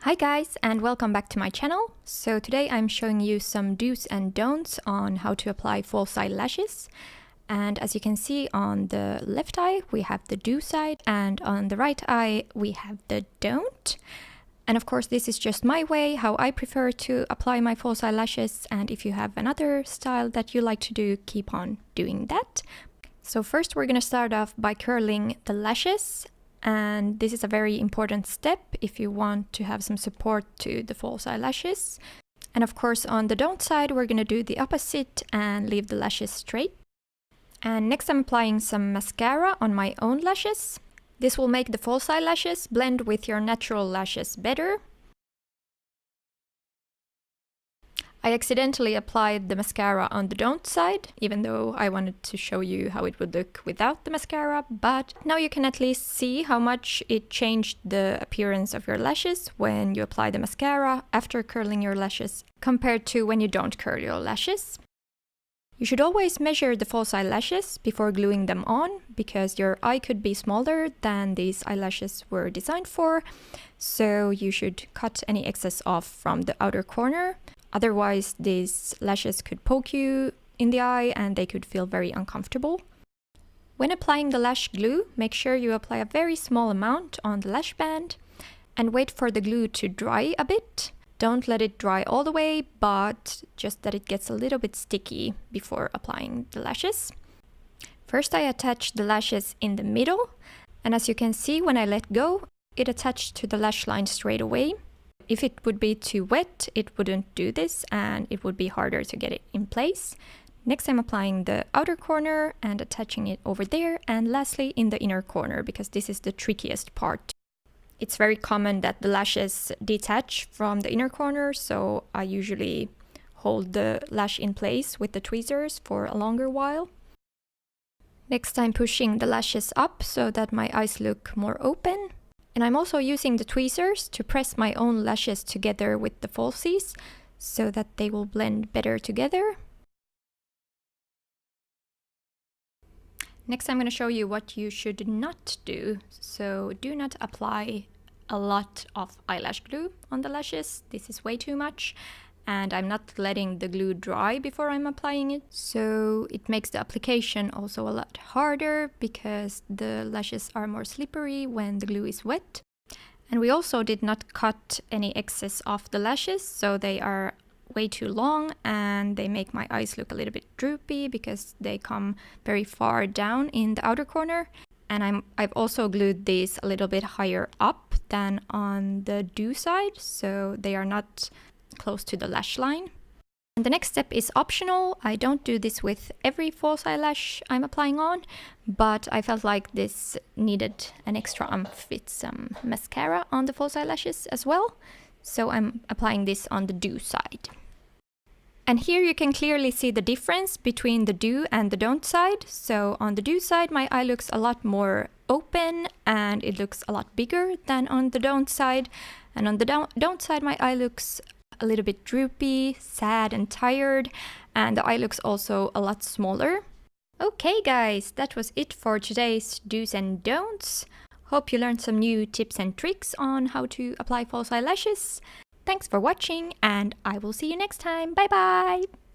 Hi guys, and welcome back to my channel. So today I'm showing you some do's and don'ts on how to apply false eyelashes. And as you can see, on the left eye we have the do side, and on the right eye we have the don't. And of course this is just my way, how I prefer to apply my false eyelashes, and if you have another style that you like to do, keep on doing that. So first we're gonna start off by curling the lashes. And this is a very important step if you want to have some support to the false eyelashes. And of course on the don't side we're going to do the opposite and leave the lashes straight. And next I'm applying some mascara on my own lashes. This will make the false eyelashes blend with your natural lashes better. I accidentally applied the mascara on the don't side, even though I wanted to show you how it would look without the mascara, but now you can at least see how much it changed the appearance of your lashes when you apply the mascara after curling your lashes compared to when you don't curl your lashes. You should always measure the false eyelashes before gluing them on, because your eye could be smaller than these eyelashes were designed for, so you should cut any excess off from the outer corner. Otherwise, these lashes could poke you in the eye and they could feel very uncomfortable. When applying the lash glue, make sure you apply a very small amount on the lash band and wait for the glue to dry a bit. Don't let it dry all the way, but just that it gets a little bit sticky before applying the lashes. First, I attached the lashes in the middle, and as you can see, when I let go, it attached to the lash line straight away. If it would be too wet, it wouldn't do this and it would be harder to get it in place. Next, I'm applying the outer corner and attaching it over there, and lastly in the inner corner, because this is the trickiest part. It's very common that the lashes detach from the inner corner, so I usually hold the lash in place with the tweezers for a longer while. Next, I'm pushing the lashes up so that my eyes look more open. And I'm also using the tweezers to press my own lashes together with the falsies so that they will blend better together. Next, I'm going to show you what you should not do. So do not apply a lot of eyelash glue on the lashes. This is way too much. And I'm not letting the glue dry before I'm applying it. So it makes the application also a lot harder because the lashes are more slippery when the glue is wet. And we also did not cut any excess off the lashes, so they are way too long and they make my eyes look a little bit droopy because they come very far down in the outer corner. And I've also glued these a little bit higher up than on the do side, so they are not close to the lash line. And the next step is optional. I don't do this with every false eyelash I'm applying on, but I felt like this needed an extra oomph with some mascara on the false eyelashes as well. So I'm applying this on the do side. And here you can clearly see the difference between the do and the don't side. So on the do side, my eye looks a lot more open and it looks a lot bigger than on the don't side. And on the don't side, my eye looks a little bit droopy, sad and tired, and the eye looks also a lot smaller. Okay guys, that was it for today's do's and don'ts. Hope you learned some new tips and tricks on how to apply false eyelashes. Thanks for watching, and I will see you next time. Bye bye!